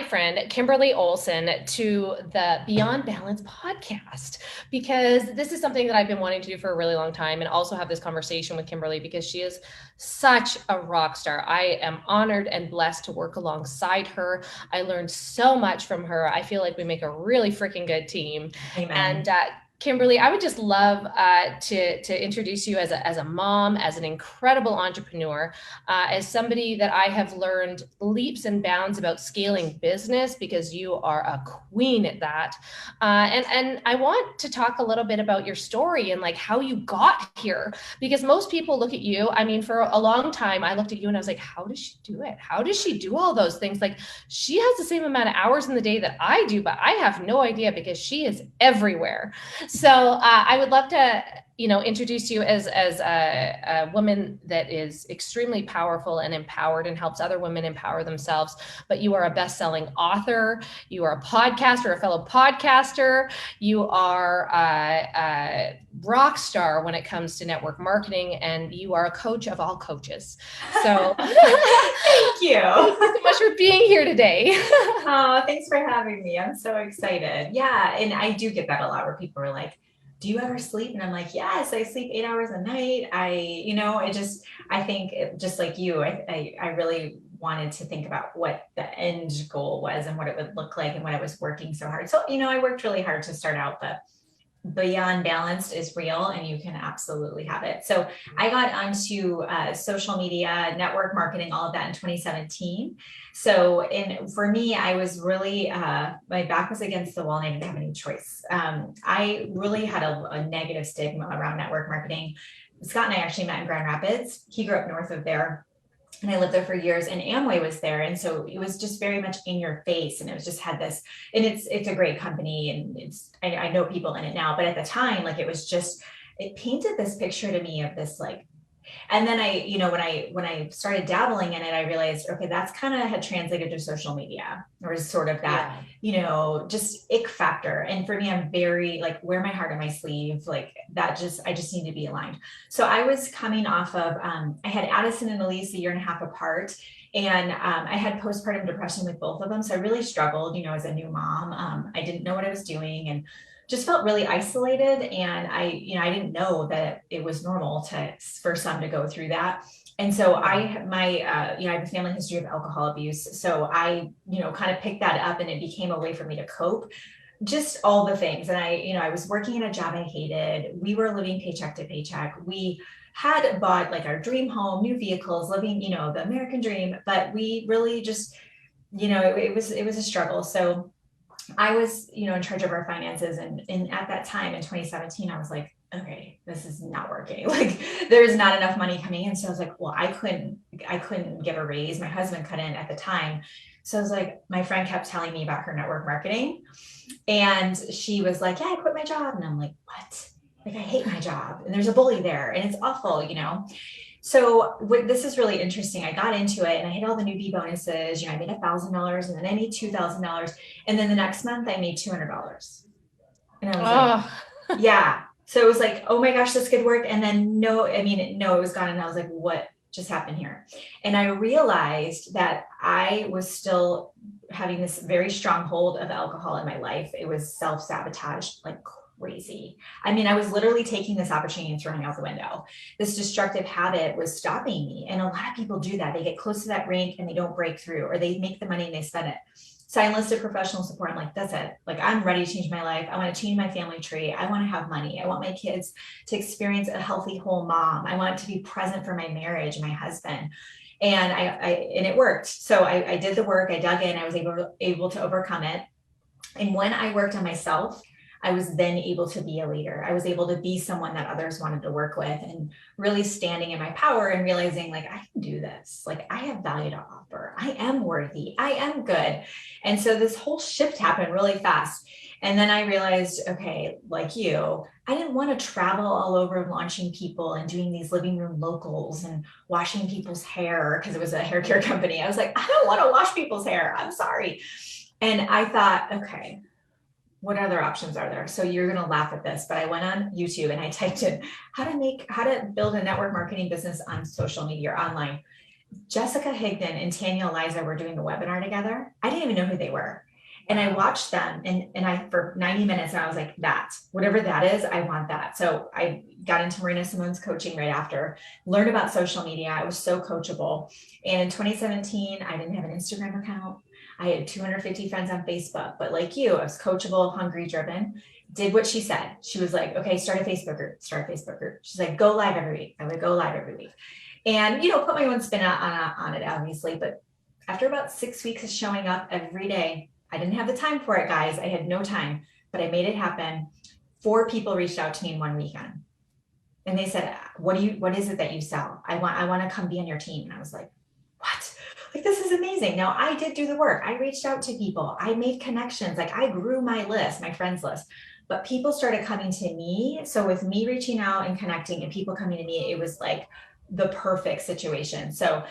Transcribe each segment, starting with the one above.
friend, Kimberley Olson, to the Beyond Balance podcast, because this is something that I've been wanting to do for a really long time, and also have this conversation with Kimberley because she is such a rock star. I am honored and blessed to work alongside her. I learned so much from her. I feel like we make a really freaking good team. Amen. And Kimberley, I would just love to introduce you as a mom, as an incredible entrepreneur, as somebody that I have learned leaps and bounds about scaling business, because you are a queen at that. And I want to talk a little bit about your story and like how you got here, because most people look at you. I mean, for a long time, I looked at you and I was like, how does she do it? How does she do all those things? Like, she has the same amount of hours in the day that I do, but I have no idea because she is everywhere. So I would love to, introduce you as a woman that is extremely powerful and empowered and helps other women empower themselves. But you are a best-selling author. You are a podcaster, a fellow podcaster. You are a rock star when it comes to network marketing, and you are a coach of all coaches. So thank you. Thank you so much for being here today. Oh, thanks for having me. I'm so excited. Yeah. And I do get that a lot, where people are like, do you ever sleep? And I'm like, yes, I sleep 8 hours a night. I think just like you, I really wanted to think about what the end goal was and what it would look like and what I was working so hard. So, I worked really hard to start out, but Beyond Balanced is real and you can absolutely have it. So I got onto social media, network marketing, all of that in 2017. So for me, I was really, my back was against the wall and I didn't have any choice. I really had a negative stigma around network marketing. Scott and I actually met in Grand Rapids. He grew up north of there. And I lived there for years, and Amway was there. And so it was just very much in your face. And it was just had this, and it's a great company, and I know people in it now, but at the time, like, it painted this picture to me of this, like, and then when I started dabbling in it, I realized, okay, that's kind of had translated to social media, or is sort of that, just ick factor. And for me, I'm very like, wear my heart on my sleeve, like that. I just need to be aligned. So I was coming off of, I had Addison and Elise a year and a half apart. And I had postpartum depression with both of them. So I really struggled, as a new mom. I didn't know what I was doing, and just felt really isolated. And I didn't know that it was normal for some to go through that. And so I have a family history of alcohol abuse. So I, kind of picked that up, and it became a way for me to cope. Just all the things. And I was working in a job I hated. We were living paycheck to paycheck. We had bought like our dream home, new vehicles, living, the American dream, but we really just, it was a struggle. So I was, in charge of our finances. And at that time in 2017, I was like, okay, this is not working. Like, there's not enough money coming in. So I was like, well, I couldn't give a raise. My husband couldn't at the time. So I was like, my friend kept telling me about her network marketing, and she was like, yeah, I quit my job. And I'm like, what? Like, I hate my job, and there's a bully there, and it's awful, So this is really interesting. I got into it, and I hit all the newbie bonuses. I made $1,000, and then I made $2,000. And then the next month I made $200. And I was like, yeah. So it was like, oh my gosh, this could work. And then it was gone. And I was like, what just happened here? And I realized that I was still having this very strong hold of alcohol in my life. It was self-sabotage, like crazy. I mean, I was literally taking this opportunity and throwing out the window. This destructive habit was stopping me. And a lot of people do that. They get close to that rink and they don't break through, or they make the money and they spend it. So I enlisted professional support. I'm like, that's it. Like, I'm ready to change my life. I want to change my family tree. I want to have money. I want my kids to experience a healthy, whole mom. I want to be present for my marriage and my husband. And and it worked. So I did the work. I dug in. I was able to overcome it. And when I worked on myself, I was then able to be a leader. I was able to be someone that others wanted to work with, and really standing in my power and realizing, like, I can do this. Like, I have value to offer. I am worthy. I am good. And so this whole shift happened really fast. And then I realized, okay, like you, I didn't want to travel all over launching people and doing these living room locals and washing people's hair, because it was a hair care company. I was like, I don't want to wash people's hair. I'm sorry. And I thought, okay, what other options are there? So you're going to laugh at this, but I went on YouTube and I typed in how to build a network marketing business on social media or online. Jessica Higdon and Tanya Eliza were doing a webinar together. I didn't even know who they were. And I Wow. watched them and I, for 90 minutes, and I was like, that, whatever that is, I want that. So I got into Marina Simone's coaching right after, learned about social media. I was so coachable. And in 2017, I didn't have an Instagram account. I had 250 friends on Facebook, but like you, I was coachable, hungry, driven, did what she said. She was like, okay, start a Facebook group, start a Facebook group. She's like, go live every week. I would go live every week. And, put my own spin on it, obviously. But after about 6 weeks of showing up every day, I didn't have the time for it, guys. I had no time, but I made it happen. 4 people reached out to me in one weekend. And they said, what is it that you sell? I want to come be on your team. And I was like, what? Like, this is amazing. Now, I did do the work. I reached out to people. I made connections. Like, I grew my list, my friends list. But people started coming to me. So with me reaching out and connecting and people coming to me, it was like the perfect situation. So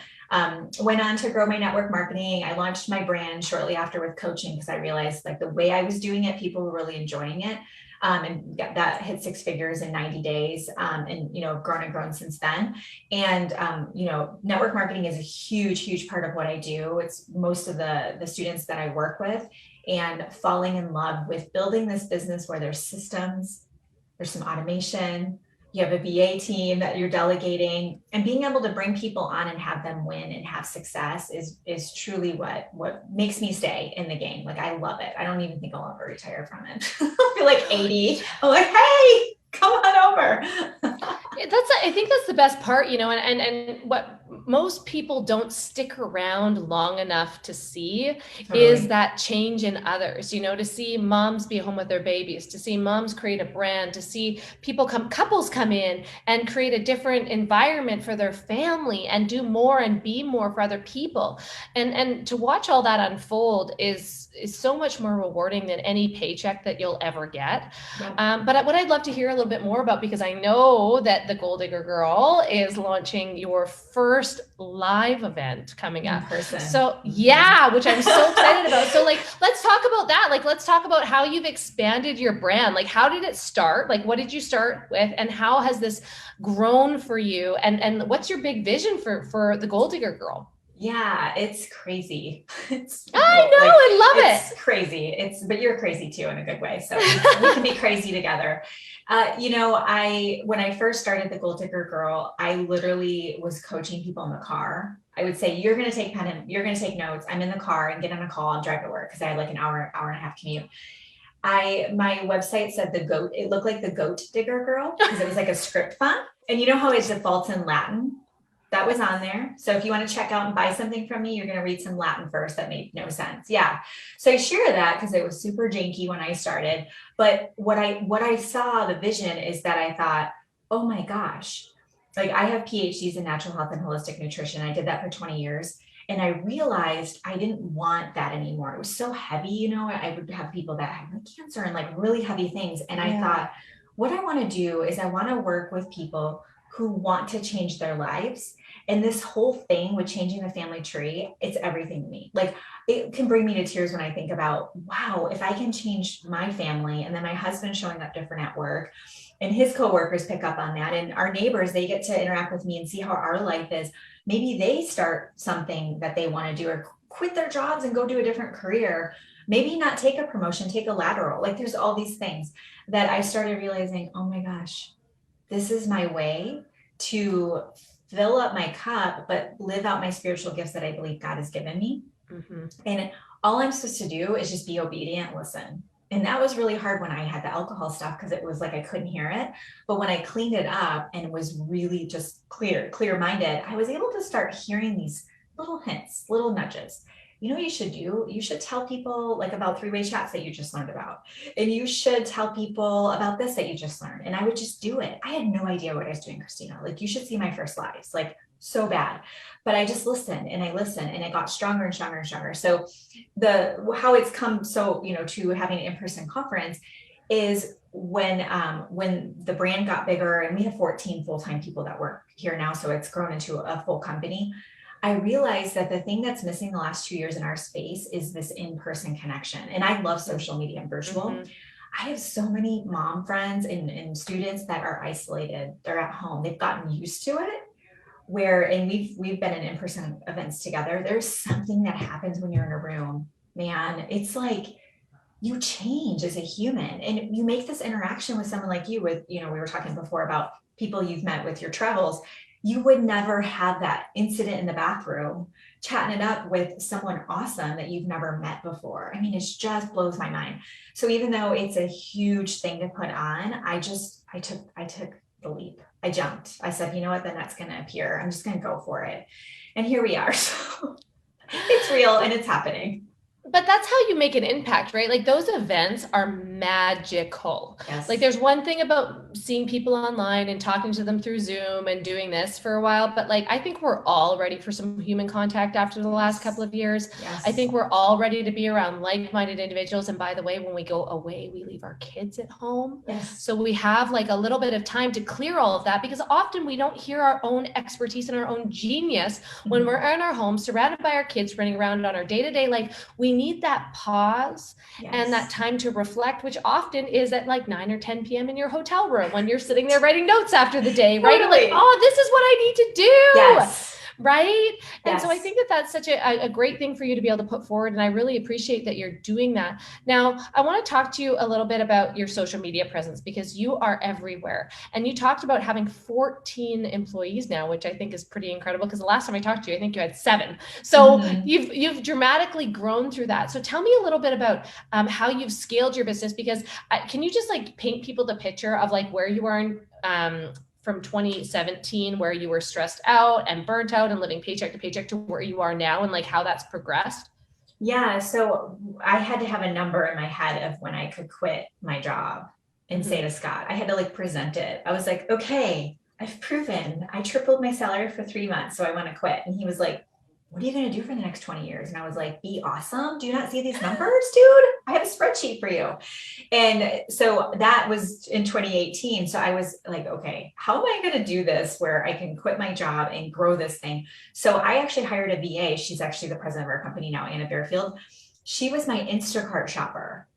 went on to grow my network marketing. I launched my brand shortly after with coaching because I realized like the way I was doing it, people were really enjoying it. And that hit 6 figures in 90 days. And, grown since then. And, network marketing is a huge, huge part of what I do. It's most of the students that I work with, and falling in love with building this business where there's systems, there's some automation, you have a VA team that you're delegating, and being able to bring people on and have them win and have success is truly what makes me stay in the game. Like, I love it. I don't even think I'll ever retire from it. I feel like 80. I'm like, hey, come on over. I think that's the best part, and what most people don't stick around long enough to see Totally. is that change in others, to see moms be home with their babies, to see moms create a brand, to see couples come in and create a different environment for their family and do more and be more for other people. And to watch all that unfold is so much more rewarding than any paycheck that you'll ever get. Yeah. But what I'd love to hear a little bit more about, because I know that the Goal Digger Girl is launching your first live event coming up. In person. So yeah, which I'm so excited about. So let's talk about that. Let's talk about how you've expanded your brand. How did it start? What did you start with, and how has this grown for you? And what's your big vision for the Goal Digger Girl? Yeah, it's crazy. I know, I love it. It's crazy. But you're crazy too in a good way. So we can be crazy together. When I first started the Goal Digger Girl, I literally was coaching people in the car. I would say, you're going to take pen and you're going to take notes. I'm in the car and get on a call and drive to work because I had like an hour and a half commute. My website said it looked like the Goat Digger Girl because it was like a script font. And you know how it defaults in Latin? That was on there. So if you want to check out and buy something from me, you're going to read some Latin first. That made no sense. Yeah. So I share that because it was super janky when I started. But what I saw, the vision is that I thought, oh my gosh, like I have PhDs in natural health and holistic nutrition. I did that for 20 years. And I realized I didn't want that anymore. It was so heavy. I would have people that had cancer and like really heavy things. And I thought, what I want to do is I want to work with people who want to change their lives. And this whole thing with changing the family tree, it's everything to me. Like, it can bring me to tears when I think about, wow, if I can change my family, and then my husband showing up different at work and his coworkers pick up on that, and our neighbors, they get to interact with me and see how our life is. Maybe they start something that they want to do, or quit their jobs and go do a different career. Maybe not take a promotion, take a lateral. Like, there's all these things that I started realizing, oh my gosh, this is my way to fill up my cup, but live out my spiritual gifts that I believe God has given me. Mm-hmm. And all I'm supposed to do is just be obedient, listen. And that was really hard when I had the alcohol stuff, because it was like I couldn't hear it. But when I cleaned it up and was really just clear-minded, I was able to start hearing these little hints, little nudges. You know what you should do? You should tell people like about 3-way chats that you just learned about. And you should tell people about this that you just learned. And I would just do it. I had no idea what I was doing, Christina. Like, you should see my first lives, like so bad. But I just listened and it got stronger and stronger and stronger. So how it's come to having an in-person conference is when the brand got bigger, and we have 14 full-time people that work here now. So it's grown into a full company. I realized that the thing that's missing the last 2 years in our space is this in-person connection. And I love social media and virtual. Mm-hmm. I have so many mom friends and students that are isolated. They're at home. They've gotten used to it. where, and we've been in in-person events together. There's something that happens when you're in a room, man. It's like you change as a human, and you make this interaction with someone like you with, we were talking before about people you've met with your travels. You would never have that incident in the bathroom chatting it up with someone awesome that you've never met before. I mean, it just blows my mind. So even though it's a huge thing to put on, I took the leap. I jumped. I said, you know what, then that's going to appear. I'm just going to go for it. And here we are. So it's real and it's happening. But that's how you make an impact, right? Like those events are magical. Yes. Like there's one thing about seeing people online and talking to them through Zoom and doing this for a while, but like I think we're all ready for some human contact after the last couple of years. Yes. I think we're all ready to be around like-minded individuals. And by the way, when we go away, we leave our kids at home. Yes. So we have like a little bit of time to clear all of that, because often we don't hear our own expertise and our own genius when we're in our home, surrounded by our kids, running around on our day-to-day life. We need that pause and that time to reflect, which often is at like 9 or 10 p.m. in your hotel room when you're sitting there writing notes after the day, right? Totally. Like, oh, this is what I need to do. Yes. Right. And Yes. so I think that that's such a great thing for you to be able to put forward. And I really appreciate that you're doing that. Now, I want to talk to you a little bit about your social media presence, because you are everywhere. And you talked about having 14 employees now, which I think is pretty incredible, because the last time I talked to you, I think you had 7. So you've dramatically grown through that. So tell me a little bit about how you've scaled your business, because can you just like paint people the picture of like where you are in, from 2017, where you were stressed out and burnt out and living paycheck to paycheck, to where you are now, and like how that's progressed? Yeah. So I had to have a number in my head of when I could quit my job and say to Scott, I had to like present it. I was like, okay, I've proven I tripled my salary for 3 months, so I want to quit. And he was like, what are you going to do for the next 20 years? And I was like, be awesome. Do you not see these numbers, dude? I have a spreadsheet for you. And so that was in 2018. So I was like, okay, how am I going to do this where I can quit my job and grow this thing? So I actually hired a VA. She's actually the president of our company now, Anna Bearfield. She was my Instacart shopper.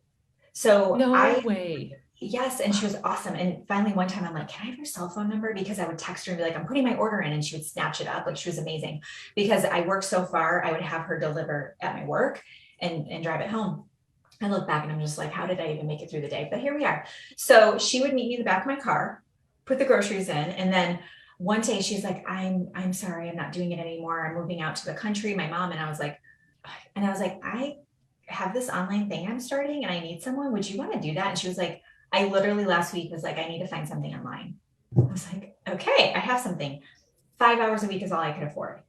So no way. Yes. And she was awesome. And finally, one time I'm like, can I have your cell phone number? Because I would text her and be like, I'm putting my order in, and she would snatch it up. Like, she was amazing, because I worked so far, I would have her deliver at my work and drive it home. I look back and I'm just like, how did I even make it through the day? But here we are. So she would meet me in the back of my car, put the groceries in. And then one day she's like, I'm sorry, I'm not doing it anymore. I'm moving out to the country, my mom. And I was like, I have this online thing I'm starting and I need someone. Would you want to do that? And she was like, I literally last week was like, I need to find something online. I was like, okay, I have something. 5 hours a week is all I could afford.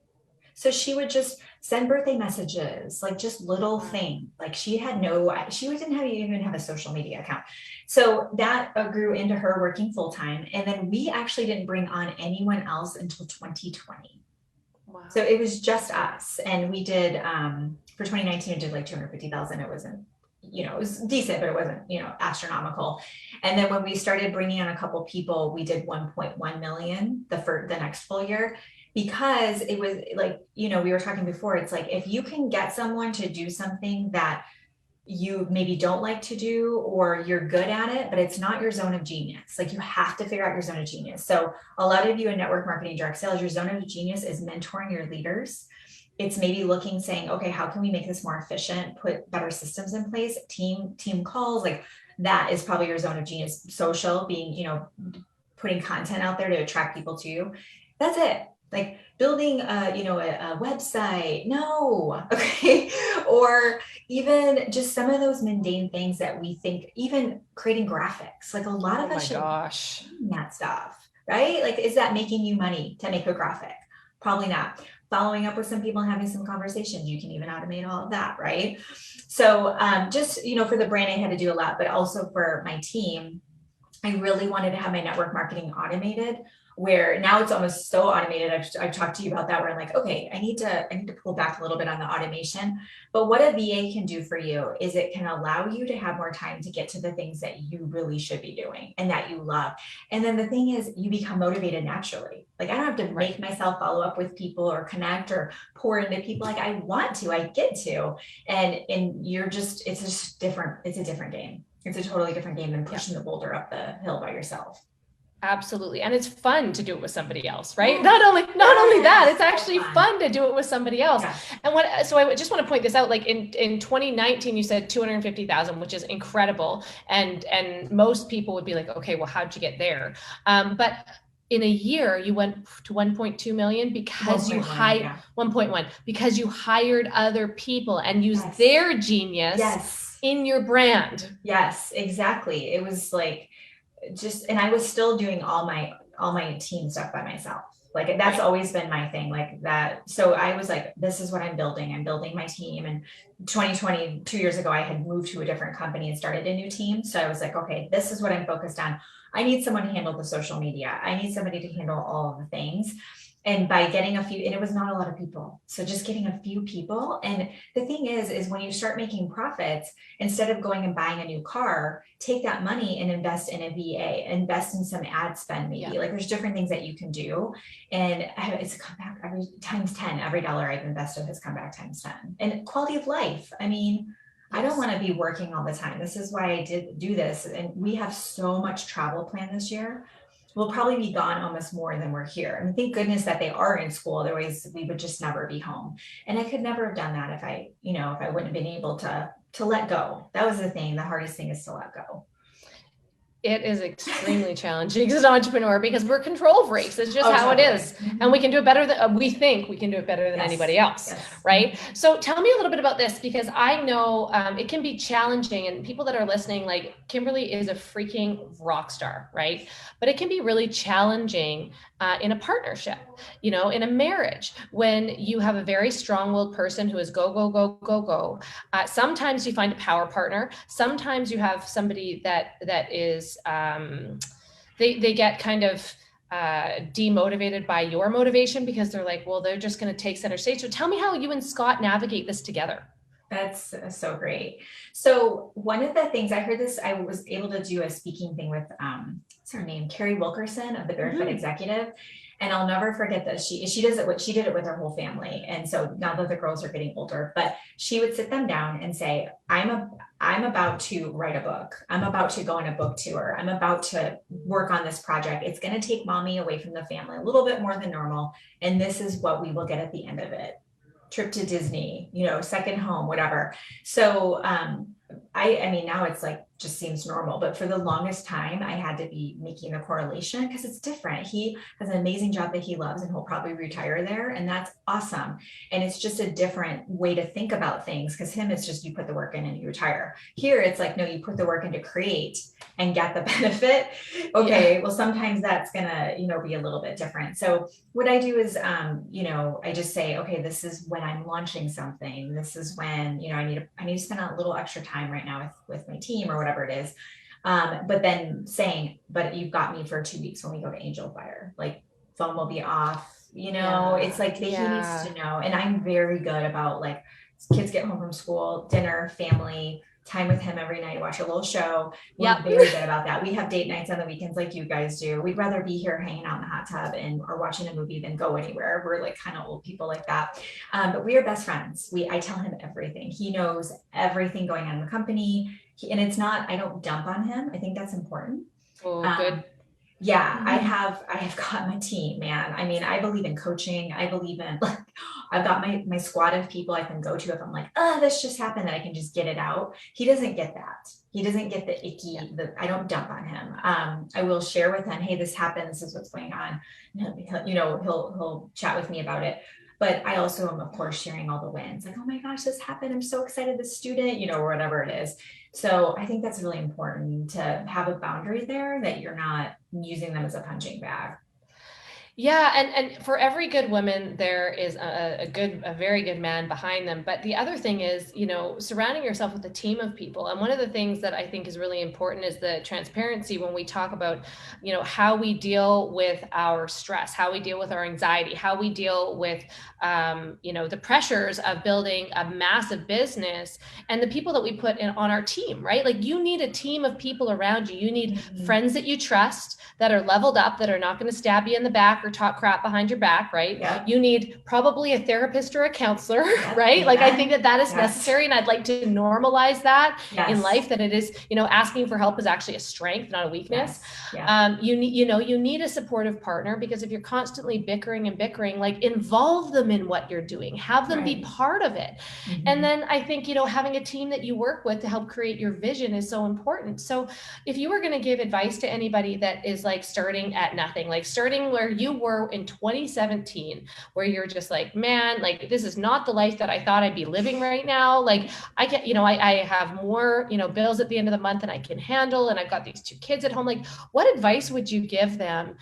So she would just send birthday messages, like just little things. Like she didn't even have a social media account. So that grew into her working full time. And then we actually didn't bring on anyone else until 2020. Wow. So it was just us. And we did, for 2019, we did like 250,000. It wasn't, it was decent, but it wasn't, astronomical. And then when we started bringing on a couple people, we did 1.1 million the next full year, because it was like, we were talking before, it's like, if you can get someone to do something that you maybe don't like to do, or you're good at it, but it's not your zone of genius. Like, you have to figure out your zone of genius. So a lot of you in network marketing, direct sales, your zone of genius is mentoring your leaders. It's maybe saying, okay, how can we make this more efficient? Put better systems in place, team calls, like that is probably your zone of genius. Social, being, putting content out there to attract people to you. That's it. Like building a website. No. Okay. Or even just some of those mundane things that we think, even creating graphics, like a lot of us should do that stuff, right? Like, is that making you money to make a graphic? Probably not. Following up with some people and having some conversations, you can even automate all of that, right? So just, for the brand, I had to do a lot, but also for my team, I really wanted to have my network marketing automated, where now it's almost so automated. I've talked to you about that, where I'm like, okay, I need to pull back a little bit on the automation. But what a VA can do for you is it can allow you to have more time to get to the things that you really should be doing and that you love. And then the thing is, you become motivated naturally. Like, I don't have to make myself follow up with people or connect or pour into people. Like, I want to, I get to, and it's just different. It's a different game. It's a totally different game than pushing the boulder up the hill by yourself. Absolutely. And it's fun to do it with somebody else, right? Yes. Not only that, Yes. it's So actually fun. fun to do it with somebody else. Yes. And so I just want to point this out, like in 2019, you said 250,000, which is incredible. And most people would be like, okay, well, how'd you get there? But in a year, you went to 1.2 million because you 1.1. hired Yeah. 1.1 because you hired other people and used Yes. their genius Yes. in your brand. Yes. Exactly. It was like and I was still doing all my team stuff by myself. Like that's Right. always been my thing, like that. So I was like, this is what I'm building. I'm building my team. And 2020, 2 years ago, I had moved to a different company and started a new team. So I was like, okay, this is what I'm focused on. I need someone to handle the social media. I need somebody to handle all of the things. And by getting a few, and it was not a lot of people. So just getting a few people. And the thing is when you start making profits, instead of going and buying a new car, take that money and invest in a VA, invest in some ad spend, maybe. Yeah. Like there's different things that you can do. And it's come back every times 10. Every dollar I've invested has come back times 10. And quality of life. I mean, I don't want to be working all the time. This is why I did do this. And we have so much travel planned this year. We'll probably be gone almost more than we're here. I mean, thank goodness that they are in school. Otherwise, we would just never be home. And I could never have done that if I wouldn't have been able to let go. That was the thing. The hardest thing is to let go. It is extremely challenging as an entrepreneur because we're control freaks. It's just Oh, how totally. it is. And we can do it better than we think we can do it better than Yes. anybody else. Yes. Right. So tell me a little bit about this because I know it can be challenging and people that are listening, like Kimberley is a freaking rock star, right? But it can be really challenging in a partnership, in a marriage, when you have a very strong-willed person who is go, go, go, go, go. Sometimes you find a power partner. Sometimes you have somebody that is, they get kind of demotivated by your motivation because they're like, well, they're just going to take center stage. So tell me how you and Scott navigate this together. That's so great. So one of the things I heard this, I was able to do a speaking thing with, what's her name? Carrie Wilkerson of the Barefoot Executive. And I'll never forget this. She did it with her whole family. And so now that the girls are getting older, but she would sit them down and say, I'm about to write a book. I'm about to go on a book tour. I'm about to work on this project. It's going to take mommy away from the family a little bit more than normal. And this is what we will get at the end of it. Trip to Disney, second home, whatever. So I mean, now it's like just seems normal, but for the longest time, I had to be making the correlation because it's different. He has an amazing job that he loves and he'll probably retire there. And that's awesome. And it's just a different way to think about things because it's just you put the work in and you retire. Here, it's like, no, you put the work in to create and get the benefit. Okay, well, sometimes that's gonna, be a little bit different. So what I do is, I just say, okay, this is when I'm launching something. This is when, I need to spend a little extra time right now with my team or whatever it is. But then saying, but you've got me for 2 weeks when we go to Angel Fire, like phone will be off, it's like he needs to know. And I'm very good about like kids get home from school, dinner, family, time with him every night, watch a little show. We're very good about that. We have date nights on the weekends like you guys do. We'd rather be here hanging out in the hot tub or watching a movie than go anywhere. We're like kind of old people like that. But we are best friends. I tell him everything. He knows everything going on in the company. And it's not, I don't dump on him. I think that's important. Oh, good. Yeah, I have got my team, man. I mean, I believe in coaching. I believe in I've got my squad of people I can go to if I'm like, this just happened, that I can just get it out. He doesn't get that. He doesn't get the icky, I don't dump on him. I will share with him, hey, this happened, this is what's going on. And he'll chat with me about it. But I also am, of course, sharing all the wins. Like, oh my gosh, this happened. I'm so excited, this student, or whatever it is. So I think that's really important to have a boundary there, that you're not using them as a punching bag. Yeah. And for every good woman, there is a very good man behind them. But the other thing is, surrounding yourself with a team of people. And one of the things that I think is really important is the transparency when we talk about, how we deal with our stress, how we deal with our anxiety, how we deal with, the pressures of building a massive business and the people that we put on our team, right? Like you need a team of people around you. You need friends that you trust, that are leveled up, that are not going to stab you in the back or talk crap behind your back, right? Yep. You need probably a therapist or a counselor, Yep. right? Amen. Like, I think that is Yes. necessary. And I'd like to normalize that Yes. in life, that it is, asking for help is actually a strength, not a weakness. Yes. Yeah. You need a supportive partner, because if you're constantly bickering, like, involve them in what you're doing, have them be part of it. Mm-hmm. And then I think, having a team that you work with to help create your vision is so important. So if you were going to give advice to anybody that is like starting at nothing, like starting where you were in 2017, where you're just like, man, like, this is not the life that I thought I'd be living right now. Like, I get, I have more, bills at the end of the month than I can handle. And I've got these 2 kids at home. Like, what advice would you give them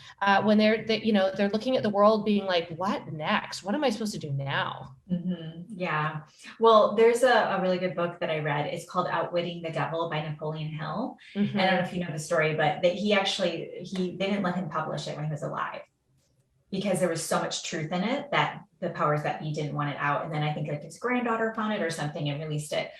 when they're looking at the world being like, what next? What am I supposed to do now? Mm-hmm. Yeah. Well, there's a really good book that I read. It's called Outwitting the Devil by Napoleon Hill. Mm-hmm. And I don't know if you know the story, but that they didn't let him publish it when he was alive, because there was so much truth in it that the powers that be didn't want it out. And then I think like his granddaughter found it or something and released it.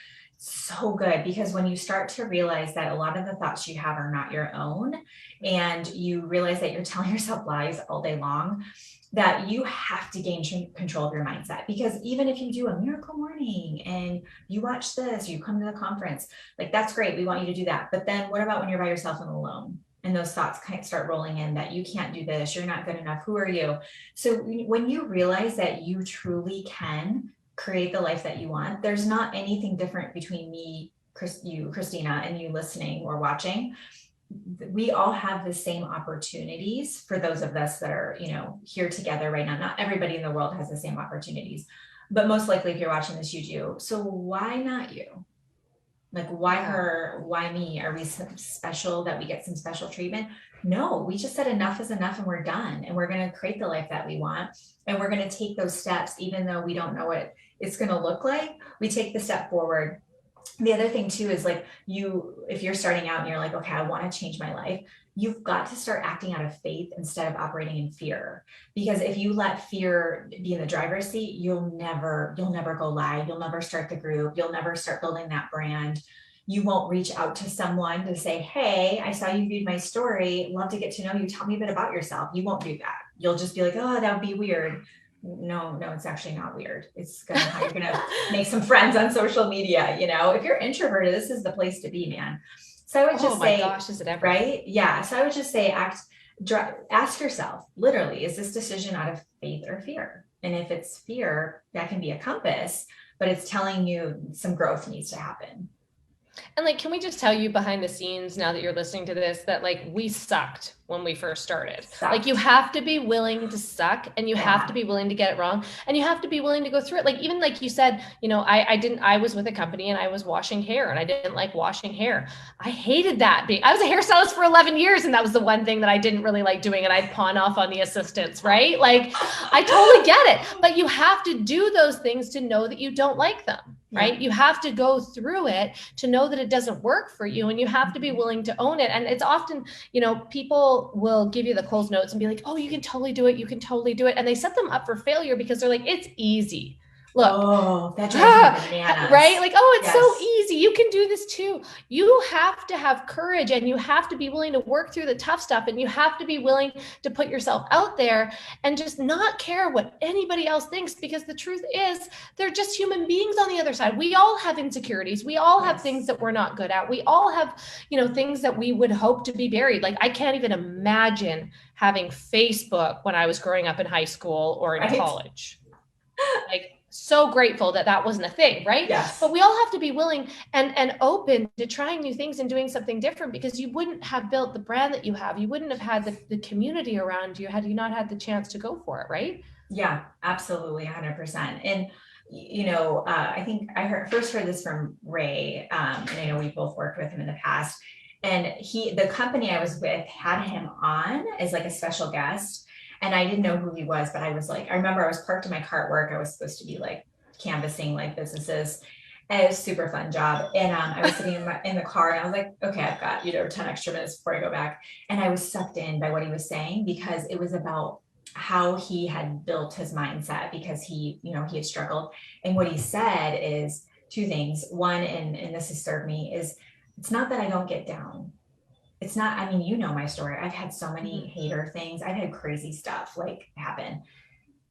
So good, because when you start to realize that a lot of the thoughts you have are not your own, and you realize that you're telling yourself lies all day long, that you have to gain control of your mindset. Because even if you do a miracle morning and you watch this, or you come to the conference, like, that's great. We want you to do that. But then what about when you're by yourself and alone? And those thoughts kind of start rolling in that you can't do this, you're not good enough, who are you? So when you realize that you truly can create the life that you want, there's not anything different between me, Christina, and you listening or watching. We all have the same opportunities. For those of us that are, here together right now, not everybody in the world has the same opportunities, but most likely if you're watching this, you do. So why not you? Like, why her? Why me? Are we special that we get some special treatment? No, we just said enough is enough and we're done. And we're going to create the life that we want. And we're going to take those steps, even though we don't know what it's going to look like. We take the step forward. The other thing too is like, if you're starting out and you're like, okay, I want to change my life, you've got to start acting out of faith instead of operating in fear. Because if you let fear be in the driver's seat, you'll never go live. You'll never start the group. You'll never start building that brand. You won't reach out to someone to say, hey, I saw you viewed my story. Love to get to know you. Tell me a bit about yourself. You won't do that. You'll just be like, oh, that would be weird. No, it's actually not weird. It's how you're going to make some friends on social media. If you're introverted, this is the place to be, man. So I would just say, gosh, is it ever? Right? Yeah. So I would just say, ask yourself, literally, is this decision out of faith or fear? And if it's fear, that can be a compass, but it's telling you some growth needs to happen. And like, can we just tell you behind the scenes, now that you're listening to this, that like, we sucked when we first started. Like, you have to be willing to suck, and you have to be willing to get it wrong, and you have to be willing to go through it. Like, even like you said, I was with a company and I was washing hair, and I didn't like washing hair. I hated that. I was a hairstylist for 11 years. And that was the one thing that I didn't really like doing. And I'd pawn off on the assistants, right? Like, I totally get it, but you have to do those things to know that you don't like them. Right? You have to go through it to know that it doesn't work for you, and you have to be willing to own it. And it's often, people will give you the Coles Notes and be like, oh, you can totally do it. You can totally do it. And they set them up for failure because they're like, it's easy. Look, that drives me bananas. Right? Like, oh, it's so easy. You can do this too. You have to have courage, and you have to be willing to work through the tough stuff, and you have to be willing to put yourself out there and just not care what anybody else thinks, because the truth is, they're just human beings on the other side. We all have insecurities. We all have things that we're not good at. We all have, things that we would hope to be buried. Like, I can't even imagine having Facebook when I was growing up in high school or in college. Like, so grateful that wasn't a thing, right? Yes. But we all have to be willing and open to trying new things and doing something different, because you wouldn't have built the brand that you have. You wouldn't have had the community around you had you not had the chance to go for it, right? Yeah, absolutely, 100%. And I think I first heard this from Ray, and I know we both worked with him in the past. And the company I was with had him on as like a special guest. And I didn't know who he was, but I remember I was parked in my car at work. I was supposed to be like canvassing like businesses. And it was a super fun job. And I was sitting in the car, and I was like, okay, I've got, 10 extra minutes before I go back. And I was sucked in by what he was saying, because it was about how he had built his mindset, because he had struggled. And what he said is 2 things. One, and this has served me, is it's not that I don't get down. it's not, I mean, you know my story. I've had so many hater things. I've had crazy stuff like happen.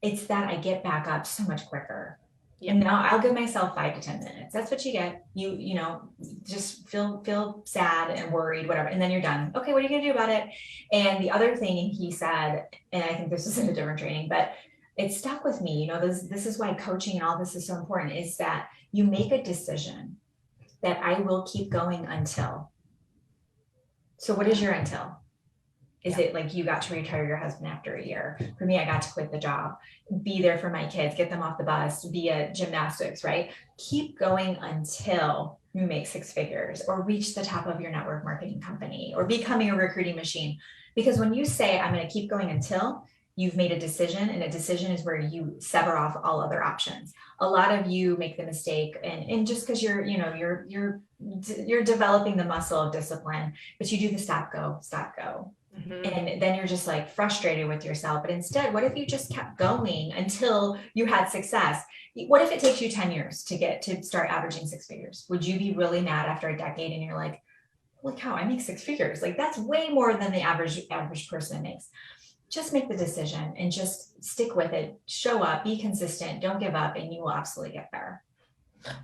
It's that I get back up so much quicker. Yeah. And now I'll give myself 5 to 10 minutes. That's what you get. You know, just feel sad and worried, whatever. And then you're done. Okay, what are you going to do about it? And the other thing he said, and I think this is in a different training, but it stuck with me. You know, this is why coaching and all this is so important, is that you make a decision that I will keep going until. So what is your until? Is it like you got to retire your husband after a year? For me, I got to quit the job, be there for my kids, get them off the bus, be at gymnastics, right? Keep going until you make 6 figures or reach the top of your network marketing company or becoming a recruiting machine. Because when you say, I'm going to keep going until, you've made a decision, and a decision is where you sever off all other options. A lot of you make the mistake, and just because you're developing the muscle of discipline, but you do the stop, go. Mm-hmm. And then you're just like frustrated with yourself. But instead, what if you just kept going until you had success? What if it takes you 10 years to start averaging 6 figures? Would you be really mad after a decade and you're like, holy cow, I make 6 figures? Like, that's way more than the average person makes. Just make the decision and just stick with it. Show up, be consistent, don't give up, and you will absolutely get there.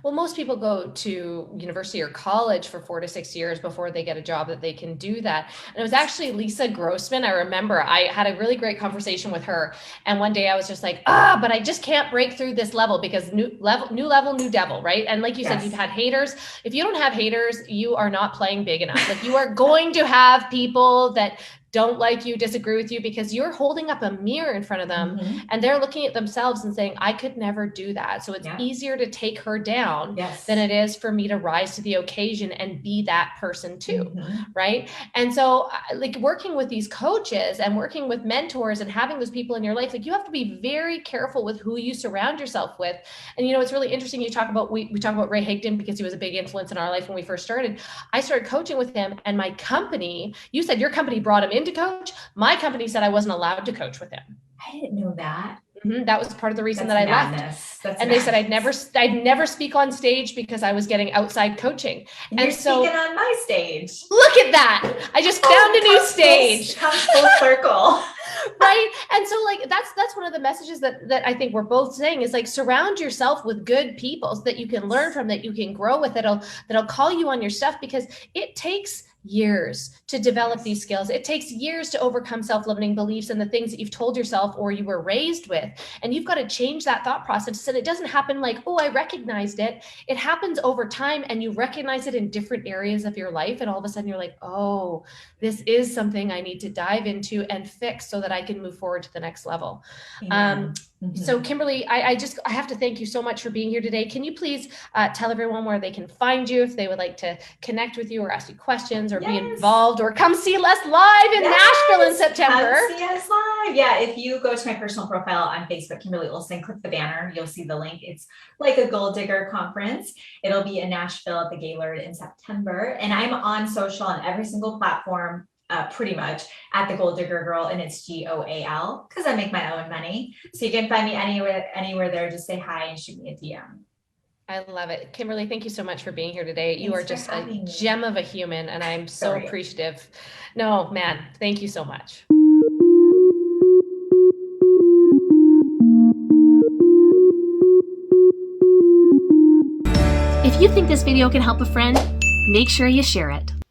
Well, most people go to university or college for 4 to 6 years before they get a job that they can do that. And it was actually Lisa Grossman. I remember I had a really great conversation with her. And one day I was just like, but I just can't break through this level, because new level, new devil, right? And like you said, you've had haters. If you don't have haters, you are not playing big enough. Like, you are going to have people that don't like you, disagree with you, because you're holding up a mirror in front of them, mm-hmm. and they're looking at themselves and saying, I could never do that. So it's easier to take her down than it is for me to rise to the occasion and be that person too. Mm-hmm. Right. And so, like, working with these coaches and working with mentors and having those people in your life, like, you have to be very careful with who you surround yourself with. And, you know, it's really interesting. You talk about, we talk about Ray Higdon, because he was a big influence in our life when we first started. I started coaching with him, and my company, you said your company brought him in to coach. My company said I wasn't allowed to coach with him. I didn't know that. Mm-hmm. That was part of the reason that I left. They said I'd never speak on stage because I was getting outside coaching. And you're so, speaking on my stage. Look at that. I just found a new stage. Comes full circle. Right. And so, like, that's one of the messages that I think we're both saying is, like, surround yourself with good people so that you can learn from, that you can grow with, that'll call you on your stuff, because it takes years to develop these skills. It takes years to overcome self-limiting beliefs and the things that you've told yourself or you were raised with. And you've got to change that thought process. And it doesn't happen like, oh, I recognized it. It happens over time, and you recognize it in different areas of your life. And all of a sudden you're like, oh, this is something I need to dive into and fix so that I can move forward to the next level. Mm-hmm. So Kimberley, I have to thank you so much for being here today. Can you please tell everyone where they can find you if they would like to connect with you or ask you questions or be involved or come see us live in Nashville in September? Come see us live. Yeah, if you go to my personal profile on Facebook, Kimberley Olson, click the banner, you'll see the link. It's like a gold digger conference. It'll be in Nashville at the Gaylord in September. And I'm on social on every single platform. Pretty much at the Gold Digger Girl, and it's GOAL, because I make my own money. So you can find me anywhere there. Just say hi and shoot me a DM. I love it. Kimberley, thank you so much for being here today. Thanks, you are just a gem of a human, and I'm so appreciative. No, man, thank you so much. If you think this video can help a friend, make sure you share it.